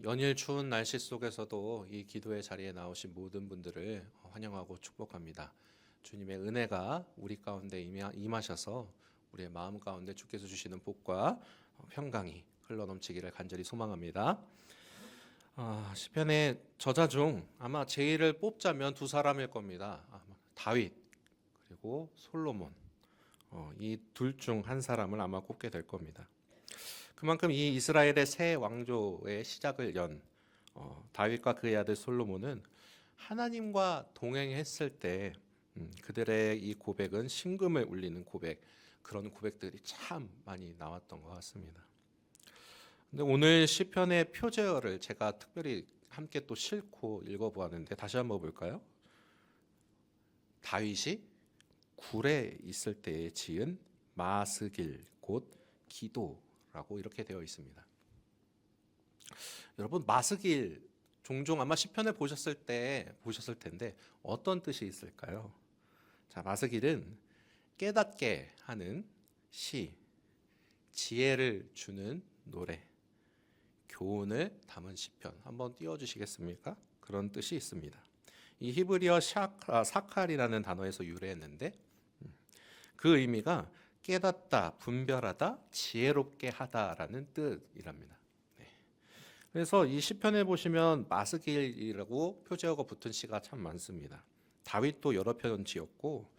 연일 추운 날씨 속에서도 이 기도의 자리에 나오신 모든 분들을 환영하고 축복합니다. 주님의 은혜가 우리 가운데 임하셔서 우리의 마음 가운데 주께서 주시는 복과 평강이 흘러넘치기를 간절히 소망합니다. 시편의 저자 중 아마 제일을 뽑자면 두 사람일 겁니다. 다윗 그리고 솔로몬, 이 둘 중 한 사람을 아마 꼽게 될 겁니다. 그만큼 이 이스라엘의 새 왕조의 시작을 연 다윗과 그의 아들 솔로몬은 하나님과 동행했을 때 그들의 이 고백은 심금을 울리는 고백, 그런 고백들이 참 많이 나왔던 것 같습니다. 근데 오늘 시편의 표제어를 제가 특별히 함께 또 싣고 읽어보았는데 다시 한번 볼까요? 다윗이 굴에 있을 때에 지은 마스길 곧 기도라고 이렇게 되어 있습니다. 여러분, 마스길 종종 아마 시편을 보셨을 텐데 어떤 뜻이 있을까요? 자, 마스길은 깨닫게 하는 시, 지혜를 주는 노래, 교훈을 담은 시편. 한번 띄워주시겠습니까? 그런 뜻이 있습니다. 이 히브리어 사칼이라는 단어에서 유래했는데 그 의미가 깨닫다, 분별하다, 지혜롭게 하다라는 뜻이랍니다. 그래서 이 시편에 보시면 마스길이라고 표제어가 붙은 시가 참 많습니다. 다윗도 여러 편 지었고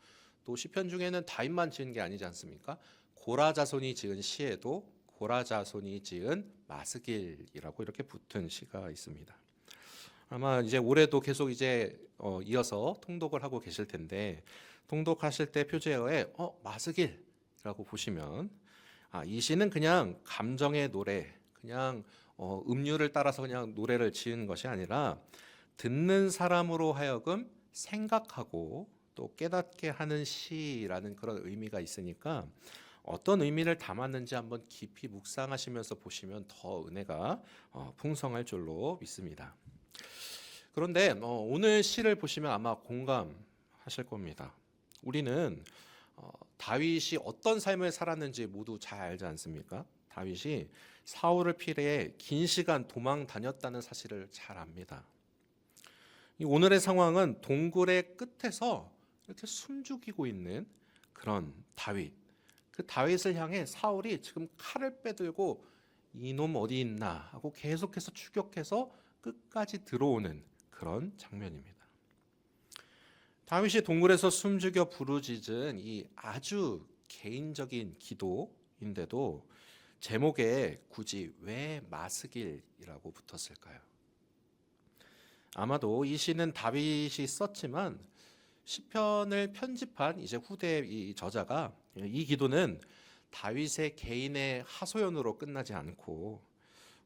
또 시편 중에는 다윗만 지은 게 아니지 않습니까? 고라 자손이 지은 시에도 고라 자손이 지은 마스길이라고 이렇게 붙은 시가 있습니다. 아마 이제 올해도 계속 이어서 통독을 하고 계실 텐데 통독하실 때 표제어에 마스길이라고 보시면 이 시는 그냥 감정의 노래, 그냥 음률을 따라서 그냥 노래를 지은 것이 아니라 듣는 사람으로 하여금 생각하고 또 깨닫게 하는 시라는 그런 의미가 있으니까 어떤 의미를 담았는지 한번 깊이 묵상하시면서 보시면 더 은혜가 풍성할 줄로 믿습니다. 그런데 오늘 시를 보시면 아마 공감하실 겁니다. 우리는 다윗이 어떤 삶을 살았는지 모두 잘 알지 않습니까? 다윗이 사울을 피해 긴 시간 도망 다녔다는 사실을 잘 압니다. 오늘의 상황은 동굴의 끝에서 이렇게 숨죽이고 있는 그런 다윗. 그 다윗을 향해 사울이 지금 칼을 빼들고 이놈 어디 있나 하고 계속해서 추격해서 끝까지 들어오는 그런 장면입니다. 다윗이 동굴에서 숨죽여 부르짖은 이 아주 개인적인 기도인데도 제목에 굳이 왜 마스길이라고 붙었을까요? 아마도 이 시는 다윗이 썼지만 시편을 편집한 이제 후대 이 저자가 이 기도는 다윗의 개인의 하소연으로 끝나지 않고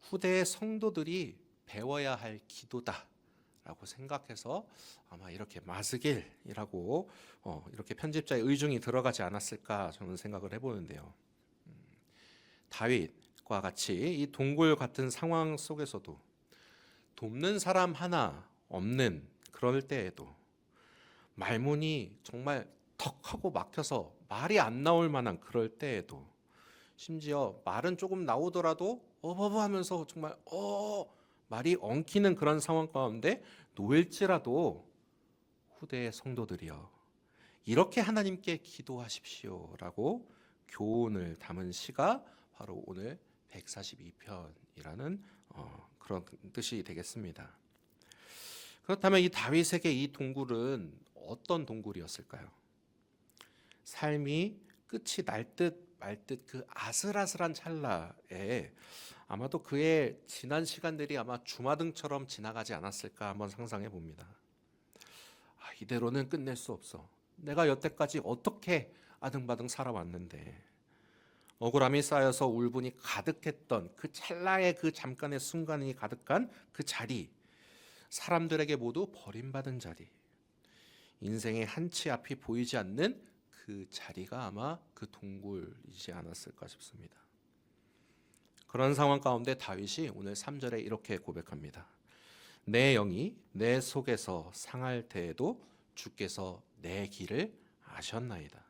후대의 성도들이 배워야 할 기도다라고 생각해서 아마 이렇게 마스길이라고 이렇게 편집자의 의중이 들어가지 않았을까 저는 생각을 해보는데요. 다윗과 같이 이 동굴 같은 상황 속에서도 돕는 사람 하나 없는 그럴 때에도 말문이 정말 턱 하고 막혀서 말이 안 나올 만한 그럴 때에도 심지어 말은 조금 나오더라도 어버버 하면서 정말 말이 엉키는 그런 상황 가운데 놓일지라도 후대의 성도들이여 이렇게 하나님께 기도하십시오라고 교훈을 담은 시가 바로 오늘 142편이라는 그런 뜻이 되겠습니다. 그렇다면 이 다윗에게 이 동굴은 어떤 동굴이었을까요? 삶이 끝이 날 듯 말 듯 그 아슬아슬한 찰나에 아마도 그의 지난 시간들이 아마 주마등처럼 지나가지 않았을까 한번 상상해 봅니다. 이대로는 끝낼 수 없어. 내가 여태까지 어떻게 아등바등 살아왔는데 억울함이 쌓여서 울분이 가득했던 그 찰나의 그 잠깐의 순간이 가득한 그 자리, 사람들에게 모두 버림받은 자리, 인생의 한치 앞이 보이지 않는 그 자리가 아마 그 동굴이지 않았을까 싶습니다. 그런 상황 가운데 다윗이 오늘 3절에 이렇게 고백합니다. 내 영이 내 속에서 상할 때에도 주께서 내 길을 아셨나이다.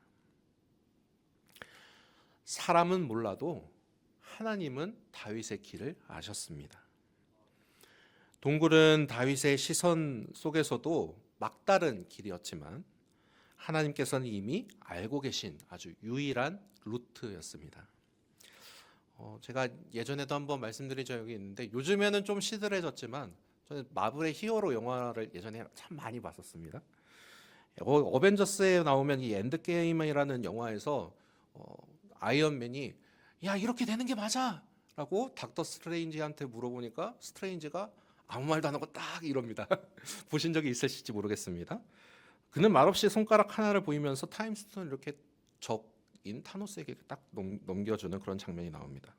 사람은 몰라도 하나님은 다윗의 길을 아셨습니다. 동굴은 다윗의 시선 속에서도 막다른 길이었지만 하나님께서는 이미 알고 계신 아주 유일한 루트였습니다. 제가 예전에도 한번 말씀드린 적이 있는데 요즘에는 좀 시들해졌지만 저는 마블의 히어로 영화를 예전에 참 많이 봤었습니다. 어벤져스에 나오면 이 엔드게임이라는 영화에서 아이언맨이 야 이렇게 되는 게 맞아 라고 닥터 스트레인지한테 물어보니까 스트레인지가 아무 말도 안 하고 딱 이럽니다. 보신 적이 있으실지 모르겠습니다. 그는 말없이 손가락 하나를 보이면서 타임스톤을 이렇게 적인 타노스에게 딱 넘겨주는 그런 장면이 나옵니다.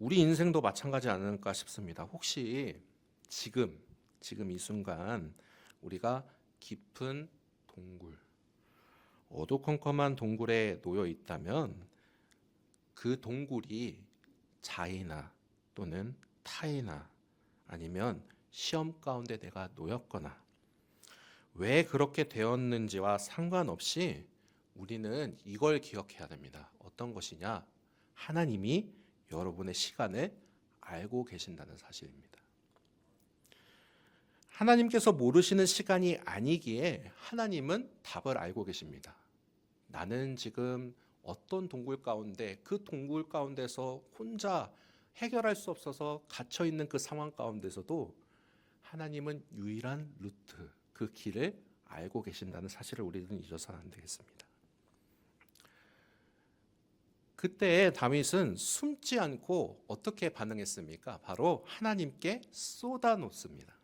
우리 인생도 마찬가지 않을까 싶습니다. 혹시 지금 이 순간 우리가 깊은 동굴, 어두컴컴한 동굴에 놓여 있다면 그 동굴이 자이나 또는 타이나 아니면 시험 가운데 내가 놓였거나 왜 그렇게 되었는지와 상관없이 우리는 이걸 기억해야 됩니다. 어떤 것이냐? 하나님이 여러분의 시간을 알고 계신다는 사실입니다. 하나님께서 모르시는 시간이 아니기에 하나님은 답을 알고 계십니다. 나는 지금 어떤 동굴 가운데 그 동굴 가운데서 혼자 해결할 수 없어서 갇혀 있는 그 상황 가운데서도 하나님은 유일한 루트, 그 길을 알고 계신다는 사실을 우리는 잊어서는 안 되겠습니다. 그때 다윗은 숨지 않고 어떻게 반응했습니까? 바로 하나님께 쏟아놓습니다.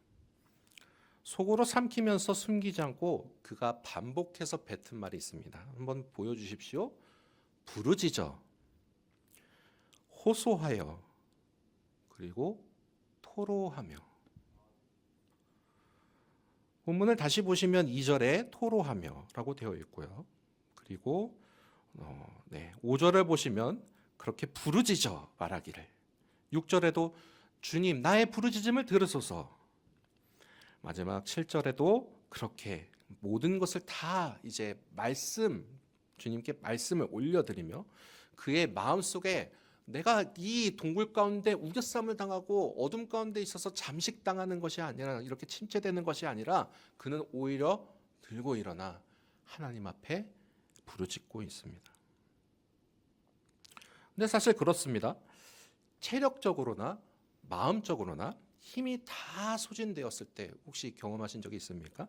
속으로 삼키면서 숨기지 않고 그가 반복해서 뱉은 말이 있습니다. 한번 보여주십시오. 부르짖어, 호소하여, 그리고 토로하며. 본문을 다시 보시면 2절에 토로하며 라고 되어 있고요. 그리고 5절을 보시면 그렇게 부르짖어 말하기를, 6절에도 주님 나의 부르짖음을 들으소서, 마지막 7절에도 그렇게 모든 것을 다 이제 주님께 말씀을 올려드리며 그의 마음속에 내가 이 동굴 가운데 우겨쌈을 당하고 어둠 가운데 있어서 잠식당하는 것이 아니라 이렇게 침체되는 것이 아니라 그는 오히려 들고 일어나 하나님 앞에 부르짖고 있습니다. 근데 사실 그렇습니다. 체력적으로나 마음적으로나 힘이 다 소진되었을 때 혹시 경험하신 적이 있습니까?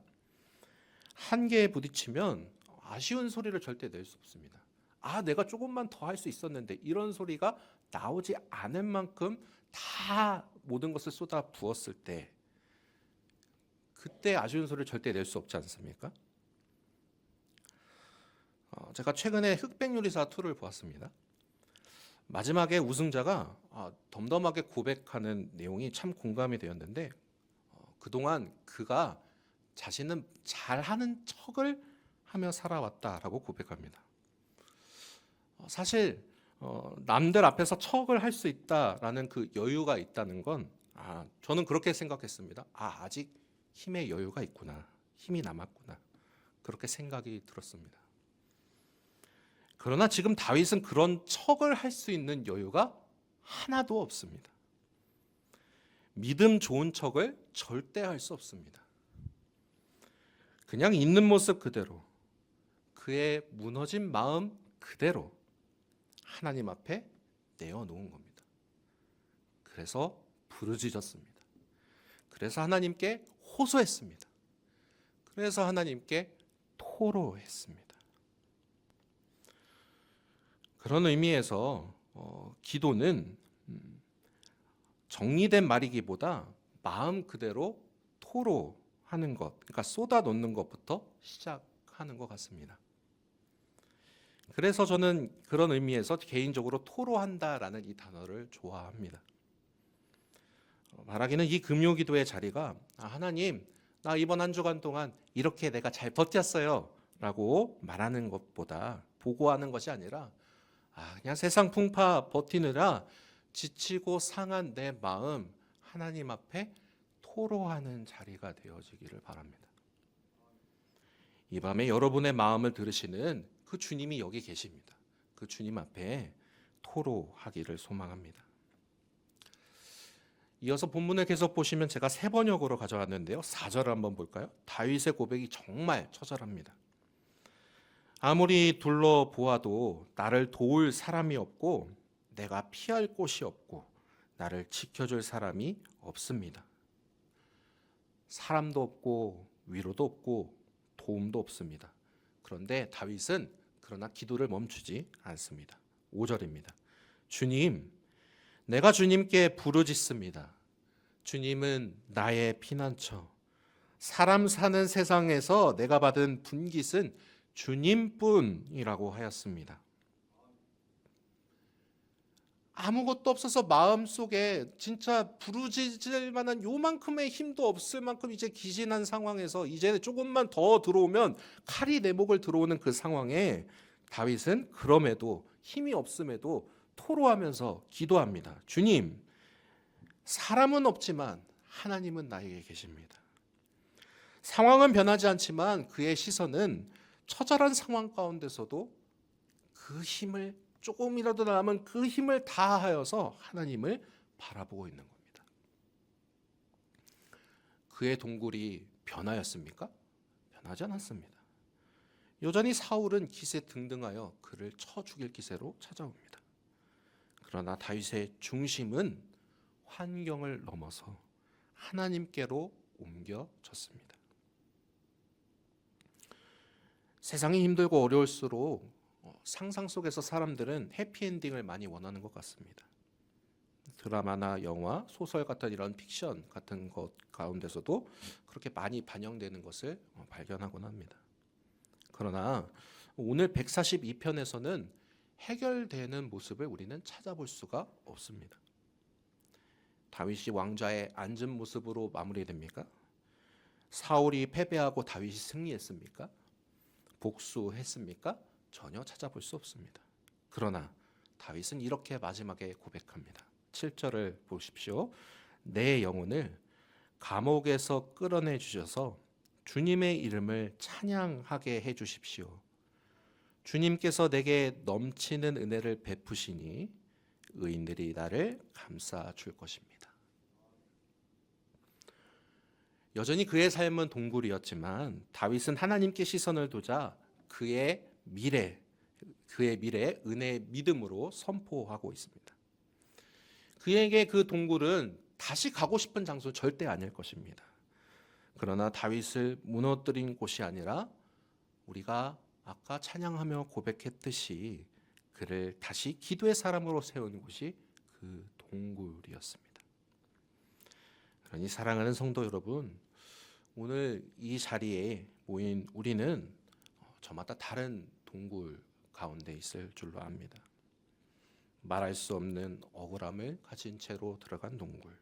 한계에 부딪히면 아쉬운 소리를 절대 낼 수 없습니다. 내가 조금만 더 할 수 있었는데 이런 소리가 나오지 않을 만큼 다 모든 것을 쏟아 부었을 때 그때 아쉬운 소리를 절대 낼 수 없지 않습니까? 제가 최근에 흑백요리사 2를 보았습니다. 마지막에 우승자가 덤덤하게 고백하는 내용이 참 공감이 되었는데 그동안 그가 자신은 잘하는 척을 하며 살아왔다라고 고백합니다. 사실 남들 앞에서 척을 할 수 있다라는 그 여유가 있다는 건 저는 그렇게 생각했습니다. 아직 힘의 여유가 있구나, 힘이 남았구나, 그렇게 생각이 들었습니다. 그러나 지금 다윗은 그런 척을 할 수 있는 여유가 하나도 없습니다. 믿음 좋은 척을 절대 할 수 없습니다. 그냥 있는 모습 그대로, 그의 무너진 마음 그대로 하나님 앞에 내어놓은 겁니다. 그래서 부르짖었습니다. 그래서 하나님께 호소했습니다. 그래서 하나님께 토로했습니다. 그런 의미에서 기도는 정리된 말이기보다 마음 그대로 토로하는 것, 그러니까 쏟아놓는 것부터 시작하는 것 같습니다. 그래서 저는 그런 의미에서 개인적으로 토로한다라는 이 단어를 좋아합니다. 말하기는 이 금요기도의 자리가 하나님 나 이번 한 주간 동안 이렇게 내가 잘 버텼어요 라고 말하는 것보다, 보고하는 것이 아니라 그냥 세상 풍파 버티느라 지치고 상한 내 마음 하나님 앞에 토로하는 자리가 되어지기를 바랍니다. 이 밤에 여러분의 마음을 들으시는 그 주님이 여기 계십니다. 그 주님 앞에 토로하기를 소망합니다. 이어서 본문을 계속 보시면 제가 세 번역으로 가져왔는데요. 4절을 한번 볼까요? 다윗의 고백이 정말 처절합니다. 아무리 둘러보아도 나를 도울 사람이 없고 내가 피할 곳이 없고 나를 지켜줄 사람이 없습니다. 사람도 없고 위로도 없고 도움도 없습니다. 그런데 다윗은 그러나 기도를 멈추지 않습니다. 5절입니다. 주님, 내가 주님께 부르짖습니다. 주님은 나의 피난처. 사람 사는 세상에서 내가 받은 분깃은 주님뿐이라고 하였습니다. 아무것도 없어서 마음속에 진짜 부르짖을 만한 요만큼의 힘도 없을 만큼 이제 기진한 상황에서 이제 조금만 더 들어오면 칼이 내 목을 들어오는 그 상황에 다윗은 그럼에도 힘이 없음에도 토로하면서 기도합니다. 주님, 사람은 없지만 하나님은 나에게 계십니다. 상황은 변하지 않지만 그의 시선은 처절한 상황 가운데서도 그 힘을 조금이라도 남은 그 힘을 다하여서 하나님을 바라보고 있는 겁니다. 그의 동굴이 변하였습니까? 변하지 않았습니다. 여전히 사울은 기세 등등하여 그를 쳐 죽일 기세로 찾아옵니다. 그러나 다윗의 중심은 환경을 넘어서 하나님께로 옮겨졌습니다. 세상이 힘들고 어려울수록 상상 속에서 사람들은 해피엔딩을 많이 원하는 것 같습니다. 드라마나 영화, 소설 같은 이런 픽션 같은 것 가운데서도 그렇게 많이 반영되는 것을 발견하곤 합니다. 그러나 오늘 142편에서는 해결되는 모습을 우리는 찾아볼 수가 없습니다. 다윗이 왕좌에 앉은 모습으로 마무리됩니까? 사울이 패배하고 다윗이 승리했습니까? 복수했습니까? 전혀 찾아볼 수 없습니다. 그러나 다윗은 이렇게 마지막에 고백합니다. 7절을 보십시오. 내 영혼을 감옥에서 끌어내 주셔서 주님의 이름을 찬양하게 해 주십시오. 주님께서 내게 넘치는 은혜를 베푸시니 의인들이 나를 감싸 줄 것입니다. 여전히 그의 삶은 동굴이었지만 다윗은 하나님께 시선을 두자 그의 미래, 은혜의 믿음으로 선포하고 있습니다. 그에게 그 동굴은 다시 가고 싶은 장소 절대 아닐 것입니다. 그러나 다윗을 무너뜨린 곳이 아니라 우리가 아까 찬양하며 고백했듯이 그를 다시 기도의 사람으로 세운 곳이 그 동굴이었습니다. 그러니 사랑하는 성도 여러분, 오늘 이 자리에 모인 우리는 저마다 다른 동굴 가운데 있을 줄로 압니다. 말할 수 없는 억울함을 가진 채로 들어간 동굴,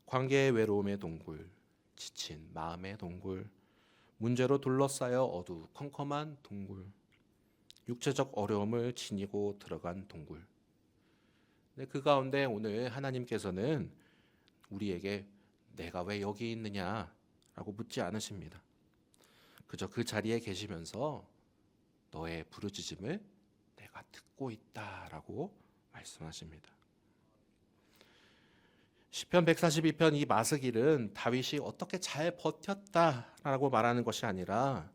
관계의 외로움의 동굴, 지친 마음의 동굴, 문제로 둘러싸여 어두컴컴한 동굴, 육체적 어려움을 지니고 들어간 동굴. 그 가운데 오늘 하나님께서는 우리에게 내가 왜 여기 있느냐라고 묻지 않으십니다. 그저 그 자리에 계시면서 너의 부르짖음을 내가 듣고 있다라고 말씀하십니다. 시편 142편 이 마스길은 다윗이 어떻게 잘 버텼다라고 말하는 것이 아니라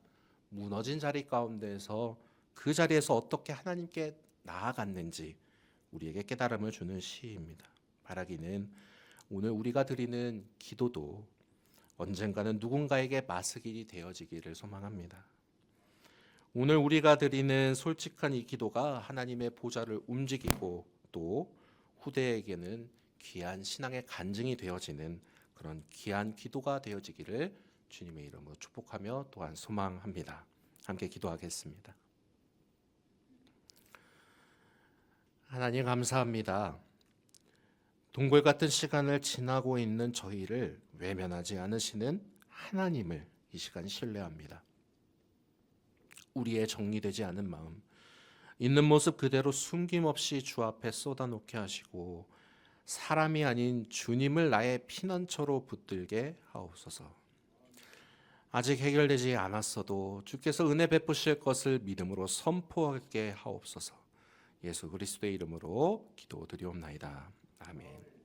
무너진 자리 가운데서 그 자리에서 어떻게 하나님께 나아갔는지 우리에게 깨달음을 주는 시입니다. 바라기는 오늘 우리가 드리는 기도도 언젠가는 누군가에게 마스길이 되어지기를 소망합니다. 오늘 우리가 드리는 솔직한 이 기도가 하나님의 보좌를 움직이고 또 후대에게는 귀한 신앙의 간증이 되어지는 그런 귀한 기도가 되어지기를 주님의 이름으로 축복하며 또한 소망합니다. 함께 기도하겠습니다. 하나님 감사합니다. 동굴 같은 시간을 지나고 있는 저희를 외면하지 않으시는 하나님을 이 시간 신뢰합니다. 우리의 정리되지 않은 마음, 있는 모습 그대로 숨김없이 주 앞에 쏟아놓게 하시고 사람이 아닌 주님을 나의 피난처로 붙들게 하옵소서. 아직 해결되지 않았어도 주께서 은혜 베푸실 것을 믿음으로 선포하게 하옵소서. 예수 그리스도의 이름으로 기도드리옵나이다.